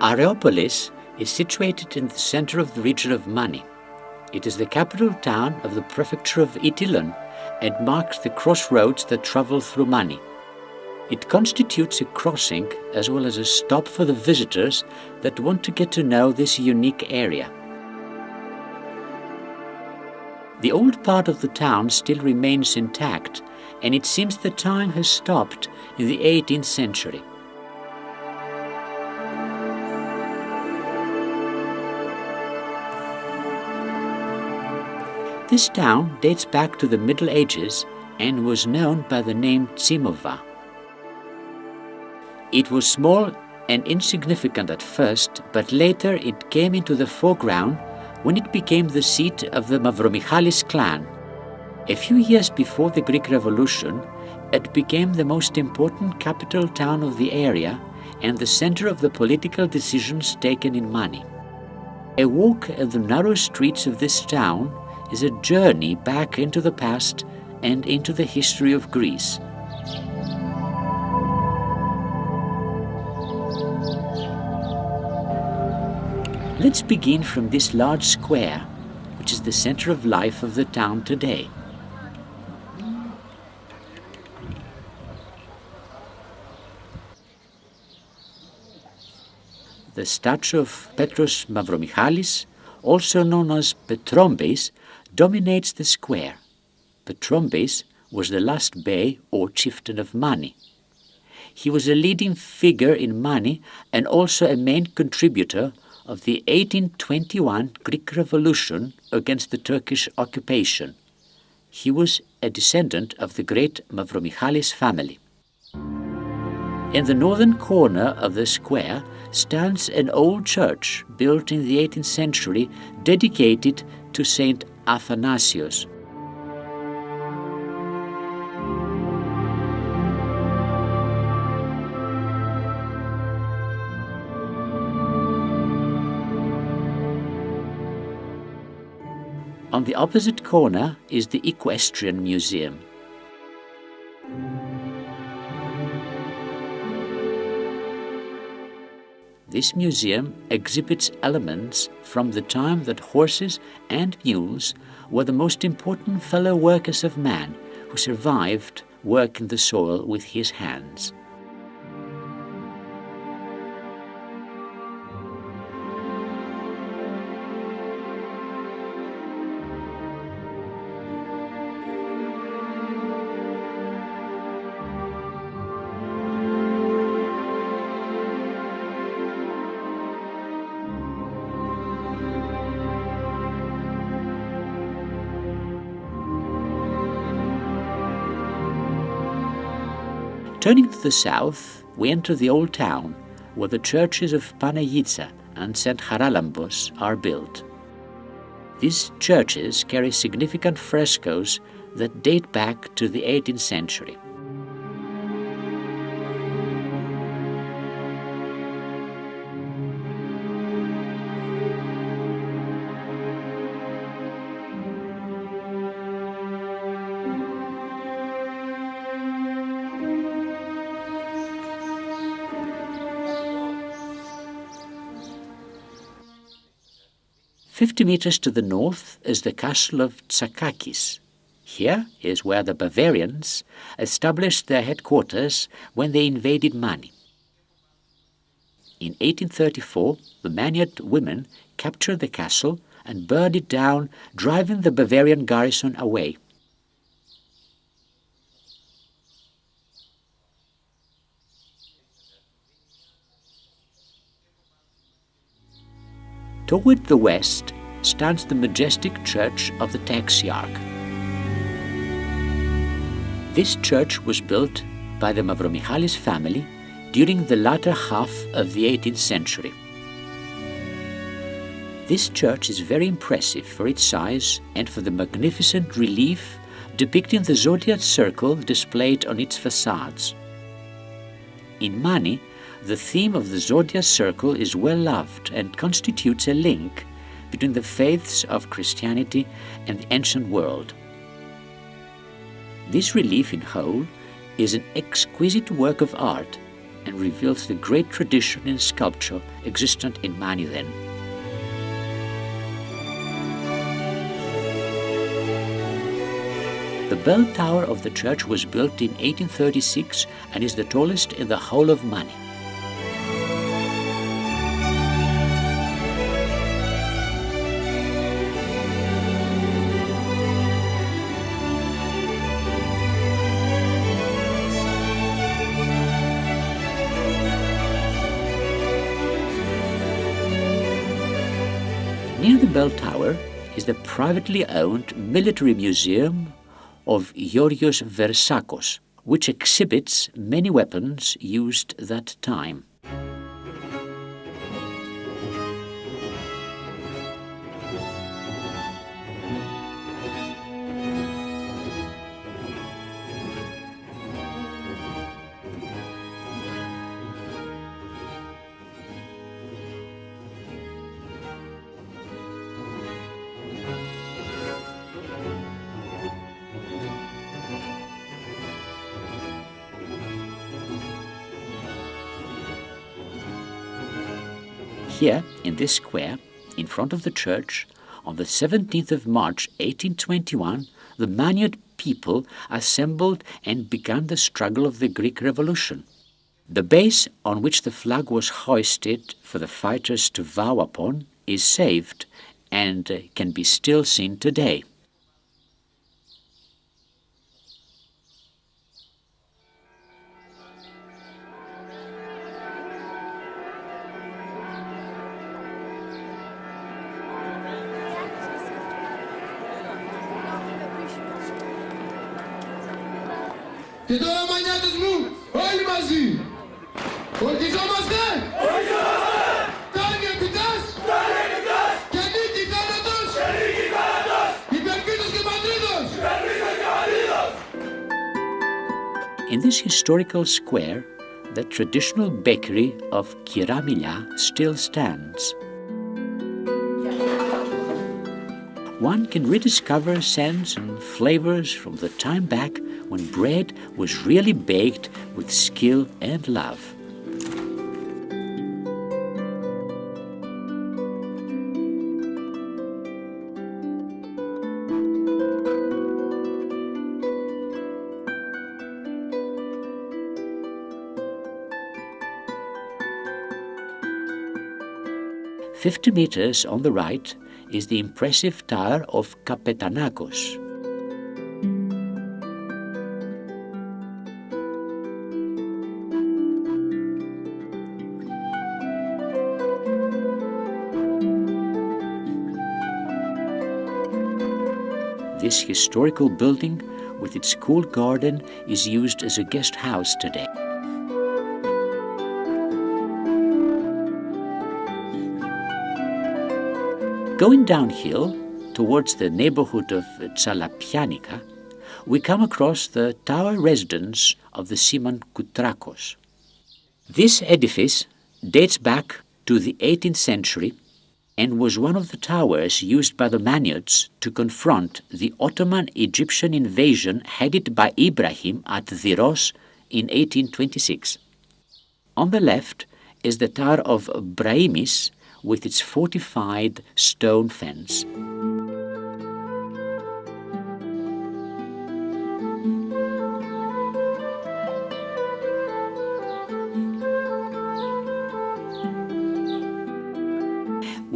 Areopolis is situated in the center of the region of Mani. It is the capital town of the prefecture of Itilon and marks the crossroads that travel through Mani. It constitutes a crossing as well as a stop for the visitors that want to get to know this unique area. The old part of the town still remains intact, and it seems that time has stopped in the 18th century. This town dates back to the Middle Ages and was known by the name Tsimova. It was small and insignificant at first, but later it came into the foreground when it became the seat of the Mavromichalis clan. A few years before the Greek Revolution, it became the most important capital town of the area and the center of the political decisions taken in Mani. A walk in the narrow streets of this town is a journey back into the past and into the history of Greece. Let's begin from this large square, which is the center of life of the town today. The statue of Petros Mavromichalis, also known as Petrombes, dominates the square. Petrombes was the last bey or chieftain of Mani. He was a leading figure in Mani and also a main contributor of the 1821 Greek Revolution against the Turkish occupation. He was a descendant of the great Mavromichalis family. In the northern corner of the square stands an old church built in the 18th century dedicated to Saint Athanasius. On the opposite corner is the Equestrian Museum. This museum exhibits elements from the time that horses and mules were the most important fellow workers of man who survived working the soil with his hands. Turning to the south, we enter the old town, where the churches of Panagitsa and St. Haralambos are built. These churches carry significant frescoes that date back to the 18th century. "50 meters to the north is the castle of Tsakakis. Here is where the Bavarians established their headquarters when they invaded Mani. In 1834, the Maniot women captured the castle and burned it down, driving the Bavarian garrison away. Toward the west stands the majestic church of the Taxiarch. This church was built by the Mavromichalis family during the latter half of the 18th century. This church is very impressive for its size and for the magnificent relief depicting the zodiac circle displayed on its facades. In Mani, the theme of the zodiac circle is well loved and constitutes a link between the faiths of Christianity and the ancient world. This relief in whole is an exquisite work of art and reveals the great tradition in sculpture existent in Mani then. The bell tower of the church was built in 1836 and is the tallest in the whole of Mani. Near the bell tower is the privately owned military museum of Georgios Versakos, which exhibits many weapons used that time. Here, in this square, in front of the church, on the 17th of March 1821, the Maniot people assembled and began the struggle of the Greek Revolution. The base on which the flag was hoisted for the fighters to vow upon is saved and can be still seen today. Και τώρα μανιάτες μου, όλοι μαζί. Ορκιζόμαστε. Ορκιζόμαστε. Κάνει επιτάς. Κάνει επιτάς. Και νίκη θάνατος. Και νίκη θάνατος. Υπερπίτος και πατρίδος. Υπερπίτος και πατρίδος. In this historical square, the traditional bakery of Kiramila still stands. One can rediscover scents and flavors from the time back when bread was really baked with skill and love. "50 meters on the right is the impressive tower of Kalapotharakos. This historical building, with its cool garden, is used as a guest house today. Going downhill towards the neighborhood of Tsalapianika, we come across the tower residence of the seaman Koutrakos. This edifice dates back to the 18th century and was one of the towers used by the Maniots to confront the Ottoman-Egyptian invasion headed by Ibrahim at Diros in 1826. On the left is the tower of Braimis with its fortified stone fence.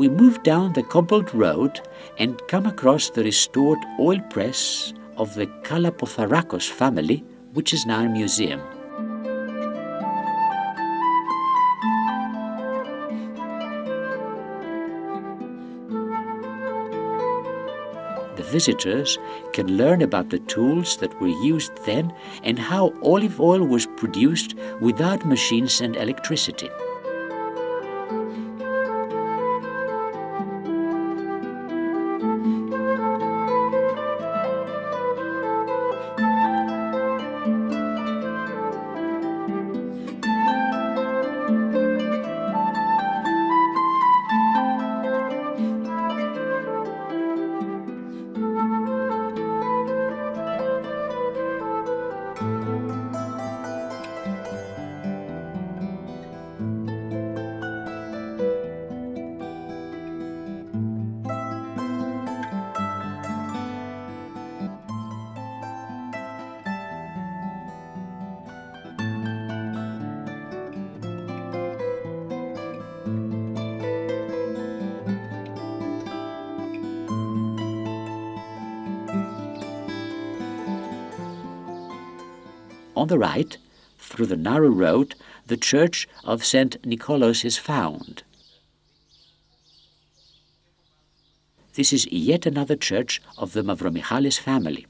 We move down the cobbled road and come across the restored oil press of the Kalapotharakos family, which is now a museum. The visitors can learn about the tools that were used then and how olive oil was produced without machines and electricity. On the right, through the narrow road, the church of St. Nicholas is found. This is yet another church of the Mavromichalis family.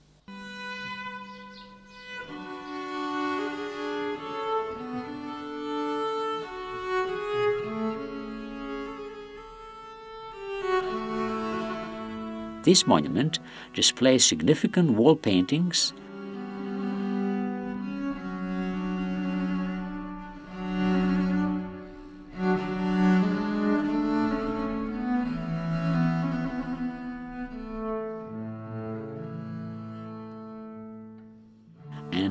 This monument displays significant wall paintings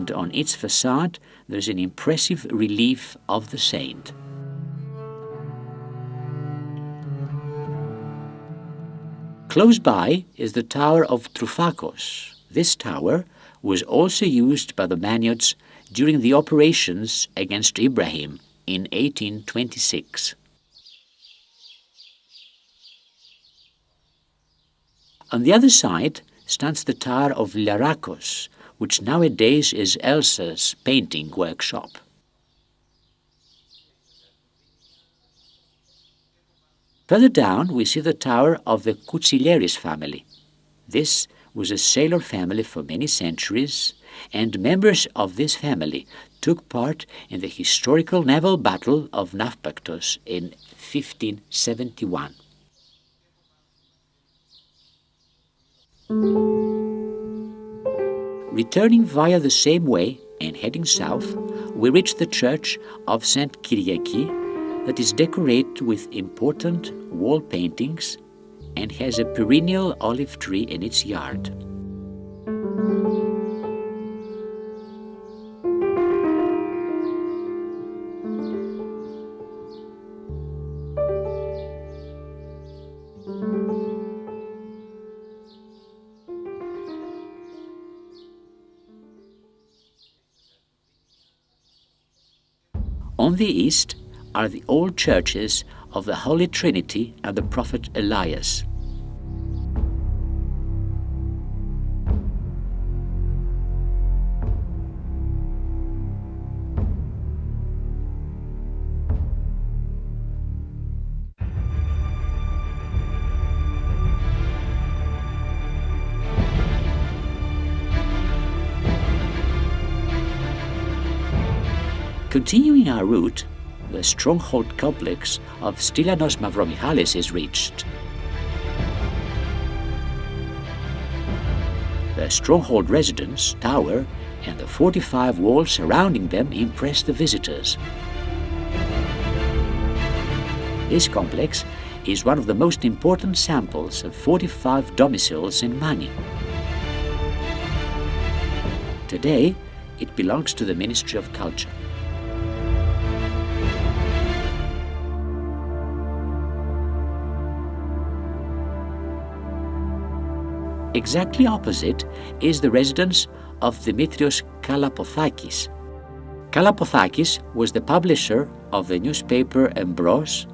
and on its facade there's an impressive relief of the saint. Close by is the Tower of Troufakos. This tower was also used by the Maniots during the operations against Ibrahim in 1826. On the other side stands the Tower of Larakos, which nowadays is Elsa's painting workshop. Further down we see the tower of the Koutsileris family. This was a sailor family for many centuries, and members of this family took part in the historical naval battle of Naupactos in 1571. Returning via the same way and heading south, we reach the church of St. Kyriaki that is decorated with important wall paintings and has a perennial olive tree in its yard. On the east are the old churches of the Holy Trinity and the prophet Elias. Continuing our route, the stronghold complex of Stylianos Mavromichalis is reached. The stronghold residence, tower, and the 45 walls surrounding them impress the visitors. This complex is one of the most important samples of 45 domiciles in Mani. Today, it belongs to the Ministry of Culture. Exactly opposite is the residence of Dimitrios Kalapothakis. Kalapothakis was the publisher of the newspaper Embros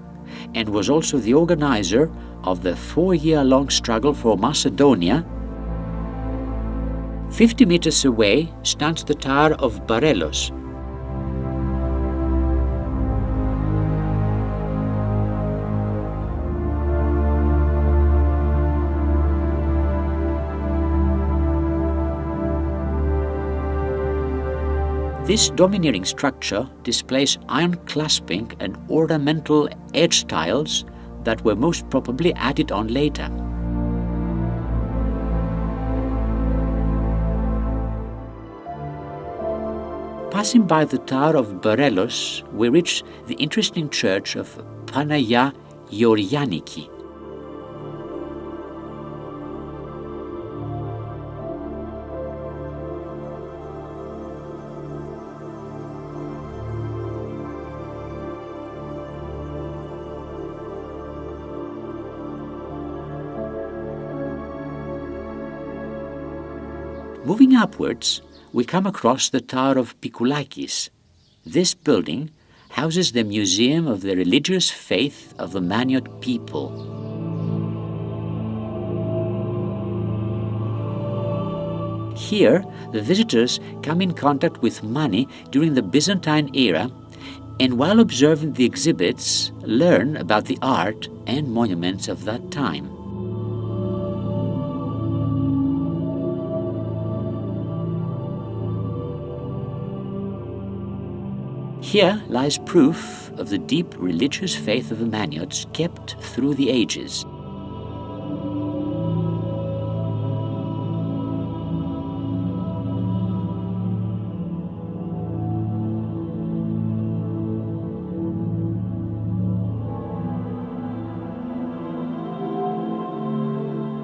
and was also the organizer of the 4-year-long struggle for Macedonia. 50 meters away stands the Tower of Barelos. This domineering structure displays iron clasping and ornamental edge tiles that were most probably added on later. Passing by the Tower of Barelos, we reach the interesting church of Panagia Georgianiki. Moving upwards, we come across the Tower of Pikoulakis. This building houses the Museum of the Religious Faith of the Maniot people. Here, the visitors come in contact with money during the Byzantine era, and while observing the exhibits, learn about the art and monuments of that time. Here lies proof of the deep religious faith of the Maniots kept through the ages.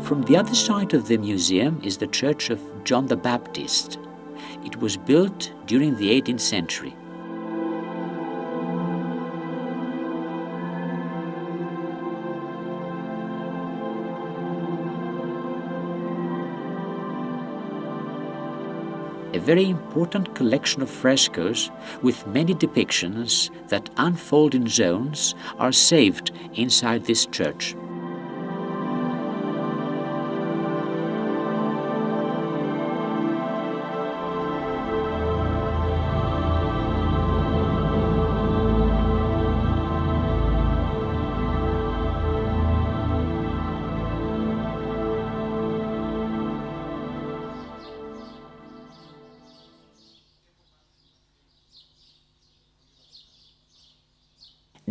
From the other side of the museum is the Church of John the Baptist. It was built during the 18th century. A very important collection of frescoes with many depictions that unfold in zones are saved inside this church.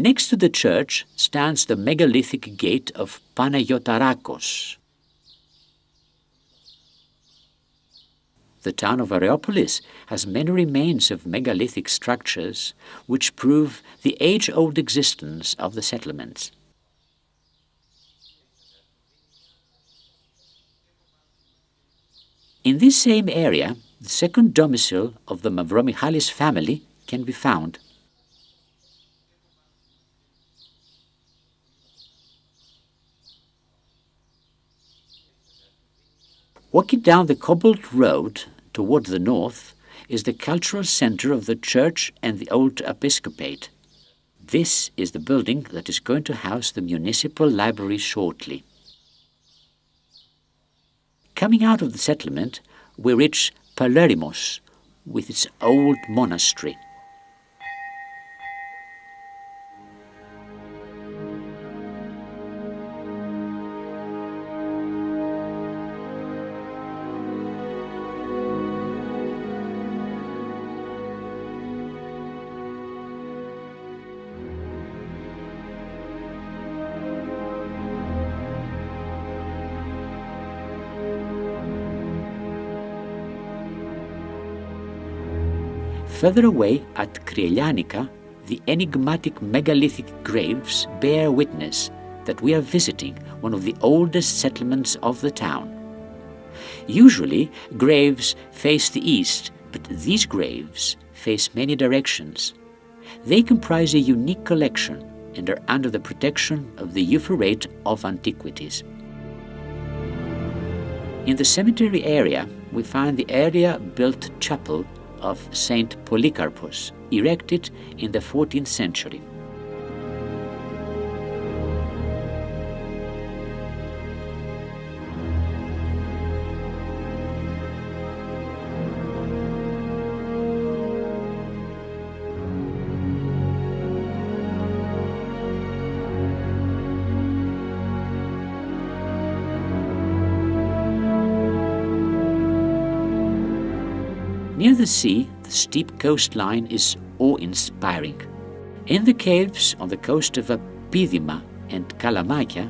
Next to the church stands the megalithic gate of Panagiotarakos. The town of Areopolis has many remains of megalithic structures which prove the age-old existence of the settlements. In this same area, the second domicile of the Mavromichalis family can be found. Walking down the cobbled road toward the north is the cultural center of the church and the old episcopate. This is the building that is going to house the municipal library shortly. Coming out of the settlement, we reach Palermos with its old monastery. Further away at Kryelianika, the enigmatic megalithic graves bear witness that we are visiting one of the oldest settlements of the town. Usually, graves face the east, but these graves face many directions. They comprise a unique collection and are under the protection of the Euphorate of Antiquities. In the cemetery area, we find the area-built chapel of Saint Polycarpus, erected in the 14th century. Near the sea, the steep coastline is awe-inspiring. In the caves on the coast of Apidima and Kalamakia,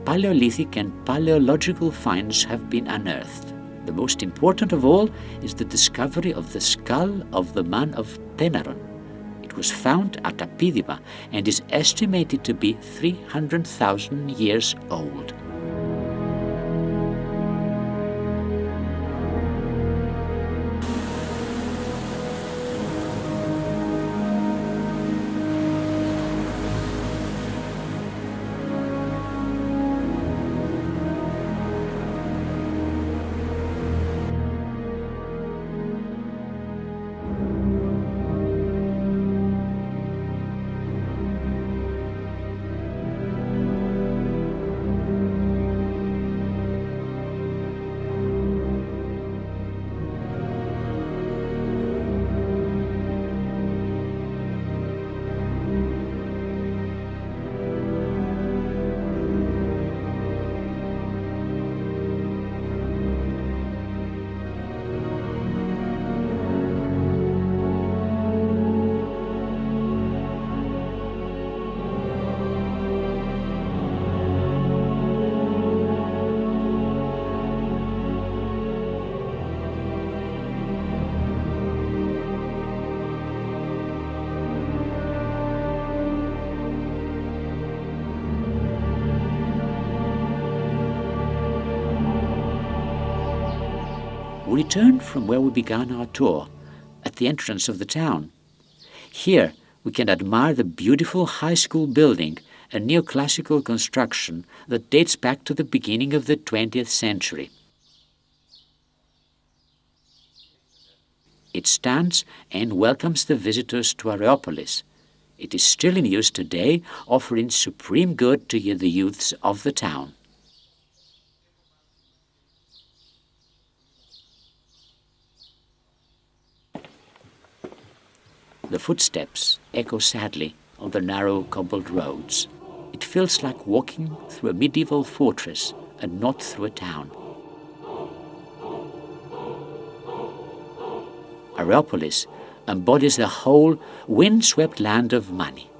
Paleolithic and Paleological finds have been unearthed. The most important of all is the discovery of the skull of the man of Penaron. It was found at Apidima and is estimated to be 300,000 years old. We return from where we began our tour, at the entrance of the town. Here we can admire the beautiful high school building, a neoclassical construction that dates back to the beginning of the 20th century. It stands and welcomes the visitors to Areopolis. It is still in use today, offering supreme good to the youths of the town. The footsteps echo sadly on the narrow cobbled roads. It feels like walking through a medieval fortress and not through a town. Areopolis embodies the whole windswept land of money.